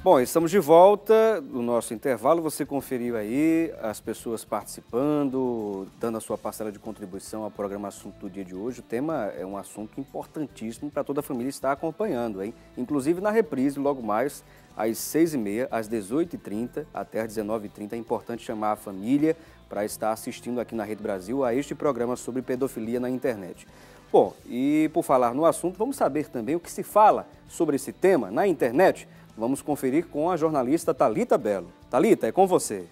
Bom, estamos de volta do nosso intervalo. Você conferiu aí as pessoas participando, dando a sua parcela de contribuição ao programa Assunto do Dia de hoje. O tema é um assunto importantíssimo para toda a família estar acompanhando, hein? Inclusive na reprise, logo mais, às 6h30, às 18h30, até às 19h30. É importante chamar a família para estar assistindo aqui na Rede Brasil a este programa sobre pedofilia na internet. Bom, e por falar no assunto, vamos saber também o que se fala sobre esse tema na internet. Vamos conferir com a jornalista Thalita Belo. Thalita, é com você.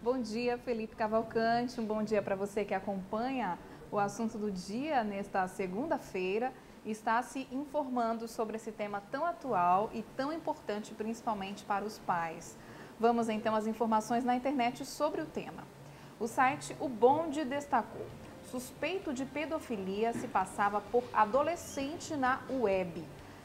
Bom dia, Felipe Cavalcante. Um bom dia para você que acompanha o assunto do dia nesta segunda-feira e está se informando sobre esse tema tão atual e tão importante, principalmente para os pais. Vamos então às informações na internet sobre o tema. O site O Bonde destacou: suspeito de pedofilia se passava por adolescente na web.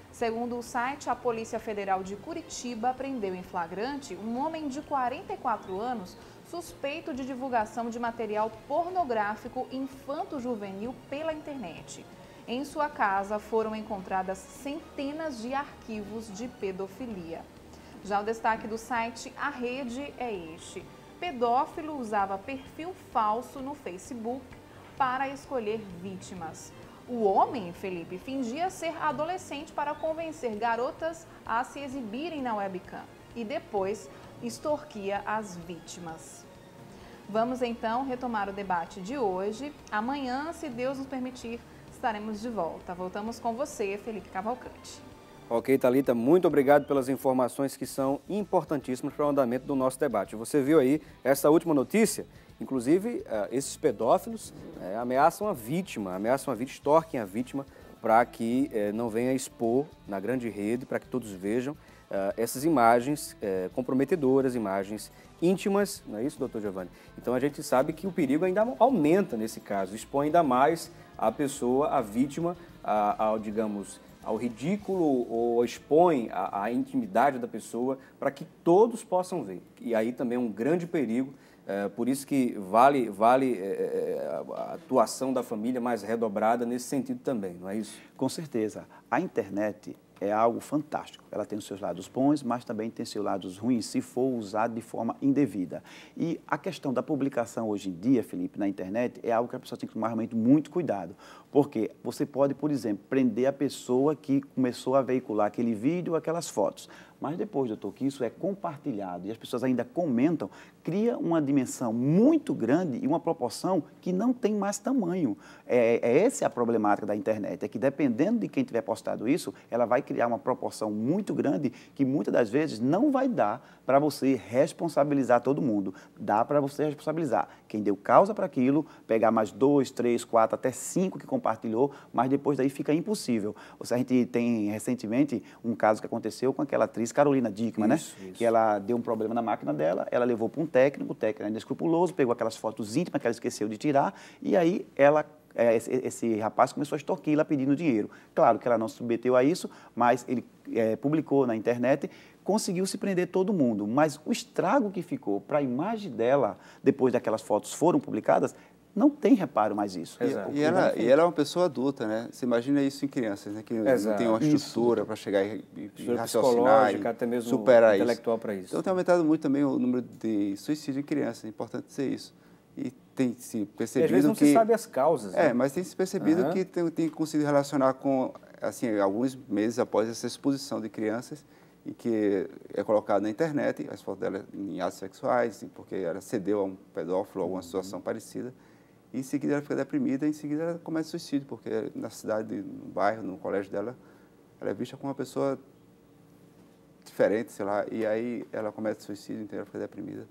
Segundo o site, a Polícia Federal de Curitiba prendeu em flagrante um homem de 44 anos suspeito de divulgação de material pornográfico infanto-juvenil pela internet. Em sua casa foram encontradas centenas de arquivos de pedofilia. Já o destaque do site A Rede é este: pedófilo usava perfil falso no Facebook para escolher vítimas. O homem, Felipe, fingia ser adolescente para convencer garotas a se exibirem na webcam e depois extorquia as vítimas. Vamos então retomar o debate de hoje. Amanhã, se Deus nos permitir, estaremos de volta. Voltamos com você, Felipe Cavalcante. Ok, Thalita, muito obrigado pelas informações que são importantíssimas para o andamento do nosso debate. Você viu aí essa última notícia? Inclusive, esses pedófilos ameaçam a vítima, extorquem a vítima para que não venha expor na grande rede, para que todos vejam essas imagens comprometedoras, imagens íntimas, não é isso, doutor Giovanni? Então a gente sabe que o perigo ainda aumenta nesse caso, expõe ainda mais a pessoa, a vítima, ao ridículo ou expõe a intimidade da pessoa para que todos possam ver. E aí também é um grande perigo. Por isso que vale a atuação da família mais redobrada nesse sentido também, não é isso? Com certeza. A internet é algo fantástico. Ela tem os seus lados bons, mas também tem seus lados ruins, se for usado de forma indevida. E a questão da publicação hoje em dia, Felipe, na internet, é algo que a pessoa tem que tomar realmente muito cuidado. Porque você pode, por exemplo, prender a pessoa que começou a veicular aquele vídeo, aquelas fotos. Mas depois, doutor, que isso é compartilhado e as pessoas ainda comentam, cria uma dimensão muito grande e uma proporção que não tem mais tamanho. Essa é a problemática da internet, é que dependendo de quem tiver postado isso, ela vai criar uma proporção muito grande que muitas das vezes não vai dar para você responsabilizar todo mundo. Dá para você responsabilizar quem deu causa para aquilo, pegar mais 2, 3, 4, até 5 que compartilhou, mas depois daí fica impossível. A gente tem recentemente um caso que aconteceu com aquela atriz Carolina Dickmann, né? Que ela deu um problema na máquina dela, ela levou para um técnico, o técnico era inescrupuloso, pegou aquelas fotos íntimas que ela esqueceu de tirar e aí esse rapaz começou a extorquir-la pedindo dinheiro. Claro que ela não se submeteu a isso, mas ele publicou na internet, conseguiu se prender todo mundo. Mas o estrago que ficou para a imagem dela, depois daquelas fotos foram publicadas, não tem reparo mais isso. E ela é uma pessoa adulta, né? Você imagina isso em crianças, né? Que não tem uma estrutura para chegar e raciocinar, e até mesmo superar intelectual para isso. Então tem aumentado muito também o número de suicídio em crianças, é importante dizer isso. E tem se percebido às vezes não se sabe as causas. Né? Mas tem se percebido que tem conseguido relacionar com, assim, alguns meses após essa exposição de crianças, e que é colocado na internet, as fotos dela em atos sexuais, porque ela cedeu a um pedófilo, alguma situação parecida, e em seguida ela fica deprimida, e em seguida ela comete suicídio, porque na cidade, no bairro, no colégio dela, ela é vista como uma pessoa diferente, sei lá, e aí ela comete suicídio, então ela fica deprimida.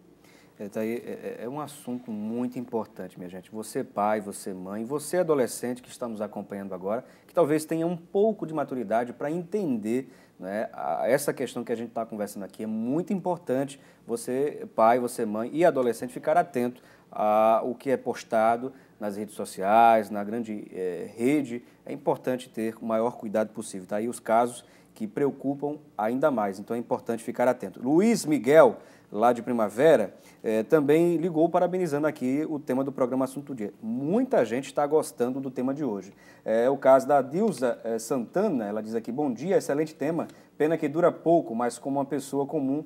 É um assunto muito importante, minha gente. Você pai, você mãe, você adolescente que está nos acompanhando agora, que talvez tenha um pouco de maturidade para entender, né, essa questão que a gente está conversando aqui. É muito importante você, pai, você mãe e adolescente, ficar atento ao que é postado nas redes sociais, na grande rede. É importante ter o maior cuidado possível. Tá aí os casos que preocupam ainda mais, então é importante ficar atento. Luiz Miguel, lá de Primavera, também ligou parabenizando aqui o tema do programa Assunto do Dia. Muita gente está gostando do tema de hoje. É o caso da Dilza Santana, ela diz aqui: bom dia, excelente tema, pena que dura pouco, mas como uma pessoa comum,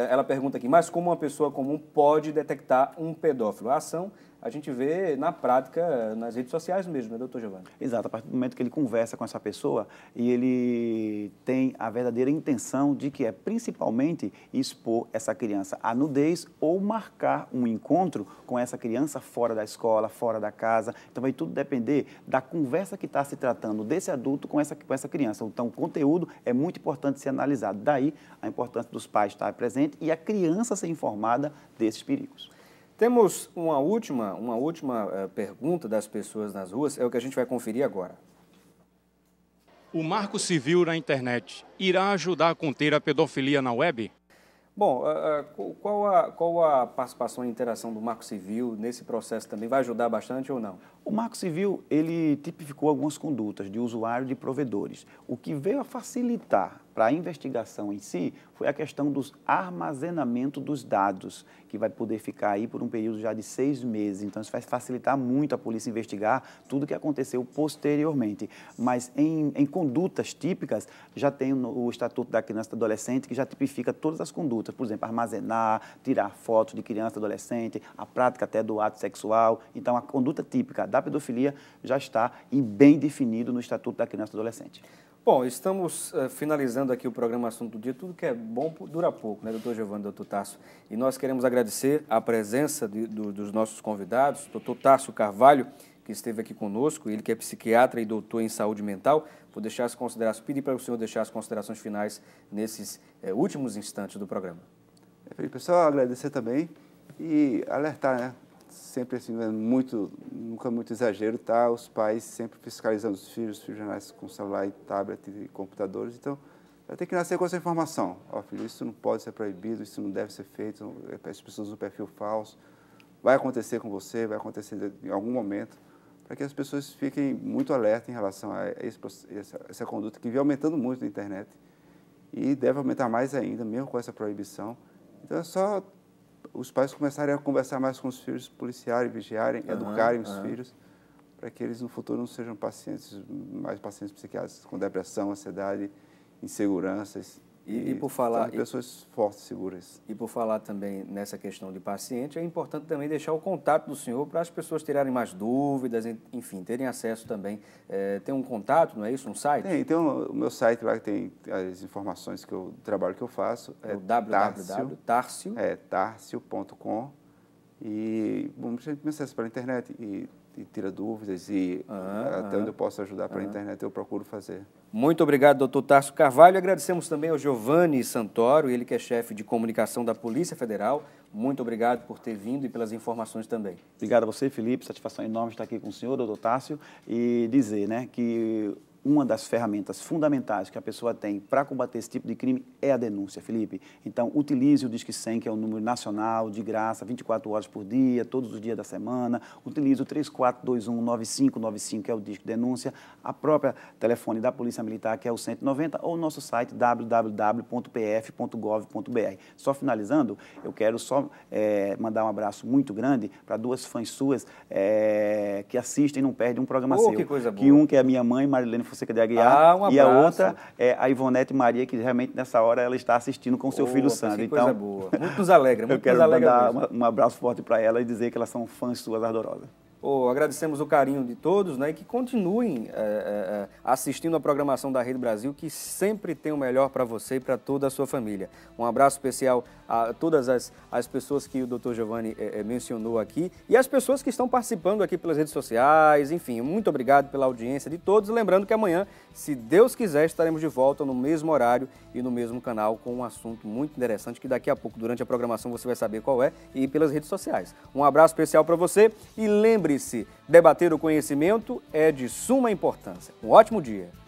ela pergunta aqui, mas como uma pessoa comum pode detectar um pedófilo? A ação a gente vê na prática, nas redes sociais mesmo, né, doutor Giovanni? Exato, a partir do momento que ele conversa com essa pessoa e ele tem a verdadeira intenção de que é principalmente expor essa criança à nudez ou marcar um encontro com essa criança fora da escola, fora da casa. Então vai tudo depender da conversa que está se tratando desse adulto com essa criança. Então o conteúdo é muito importante ser analisado. Daí a importância dos pais estar presentes e a criança ser informada desses perigos. Temos uma última pergunta das pessoas nas ruas, é o que a gente vai conferir agora. O Marco Civil na internet irá ajudar a conter a pedofilia na web? Bom, qual a participação e interação do Marco Civil nesse processo também? Vai ajudar bastante ou não? O Marco Civil, ele tipificou algumas condutas de usuário e de provedores. O que veio a facilitar para a investigação em si foi a questão dos armazenamento dos dados, que vai poder ficar aí por um período já de 6 meses. Então, isso vai facilitar muito a polícia investigar tudo o que aconteceu posteriormente. Mas em condutas típicas, já tem o Estatuto da Criança e do Adolescente, que já tipifica todas as condutas. Por exemplo, armazenar, tirar fotos de criança e adolescente, a prática até do ato sexual. Então, a conduta típica da pedofilia já está bem definido no Estatuto da Criança e do Adolescente. Bom, estamos finalizando aqui o programa Assunto do Dia. Tudo que é bom dura pouco, né, doutor Giovanni, doutor Tássio? E nós queremos agradecer a presença dos nossos convidados, doutor Tássio Carvalho, que esteve aqui conosco, ele que é psiquiatra e doutor em saúde mental. Vou deixar as considerações, pedir para o senhor deixar as considerações finais nesses últimos instantes do programa. Felipe, só agradecer também e alertar, né? Sempre assim, nunca muito exagero, tá? Os pais sempre fiscalizando os filhos jornais com celular, e tablet e computadores. Então, vai ter que nascer com essa informação. Ó, filho, isso não pode ser proibido, isso não deve ser feito, as pessoas usam perfil falso. Vai acontecer com você, vai acontecer em algum momento, para que as pessoas fiquem muito alertas em relação a essa conduta que vem aumentando muito na internet e deve aumentar mais ainda, mesmo com essa proibição. Então, é só os pais começarem a conversar mais com os filhos, policiarem, vigiarem, educarem os filhos, para que eles no futuro não sejam mais pacientes psiquiátricos com depressão, ansiedade, inseguranças. E por falar pessoas fortes, seguras. E por falar também nessa questão de paciente, é importante também deixar o contato do senhor para as pessoas tirarem mais dúvidas, enfim, terem acesso também. Tem um contato, não é isso? Um site? Tem o meu site lá que tem as informações do trabalho que eu faço. É www.tarcio.com e a gente me acessa pela internet e tira dúvidas e até onde eu posso ajudar pela internet eu procuro fazer. Muito obrigado, doutor Tássio Carvalho. Agradecemos também ao Giovanni Santoro, ele que é chefe de comunicação da Polícia Federal. Muito obrigado por ter vindo e pelas informações também. Obrigado a você, Felipe. Satisfação enorme estar aqui com o senhor, doutor Tássio, e dizer, né, que uma das ferramentas fundamentais que a pessoa tem para combater esse tipo de crime é a denúncia, Felipe. Então, utilize o Disque 100, que é um número nacional, de graça, 24 horas por dia, todos os dias da semana. Utilize o 3421-9595, que é o Disque Denúncia. A própria telefone da Polícia Militar, que é o 190, ou o nosso site www.pf.gov.br. Só finalizando, eu quero só mandar um abraço muito grande para 2 fãs suas que assistem e não perdem um programa seu. Que coisa boa. Que um que é a minha mãe, Marilene Fonseca de Aguiar, e a outra é a Ivonete Maria, que realmente nessa hora ela está assistindo com o seu filho Sandro. Então, coisa boa. Muito nos alegra, muito eu quero mandar um abraço forte para ela e dizer que elas são fãs suas ardorosas. agradecemos o carinho de todos, né, e que continuem assistindo a programação da Rede Brasil, que sempre tem o melhor para você e para toda a sua família. Um abraço especial a todas as pessoas que o Dr. Giovanni mencionou aqui e as pessoas que estão participando aqui pelas redes sociais, enfim, muito obrigado pela audiência de todos. Lembrando que amanhã, se Deus quiser, estaremos de volta no mesmo horário e no mesmo canal com um assunto muito interessante que daqui a pouco, durante a programação, você vai saber qual é e pelas redes sociais. Um abraço especial para você e lembre-se, debater o conhecimento é de suma importância. Um ótimo dia!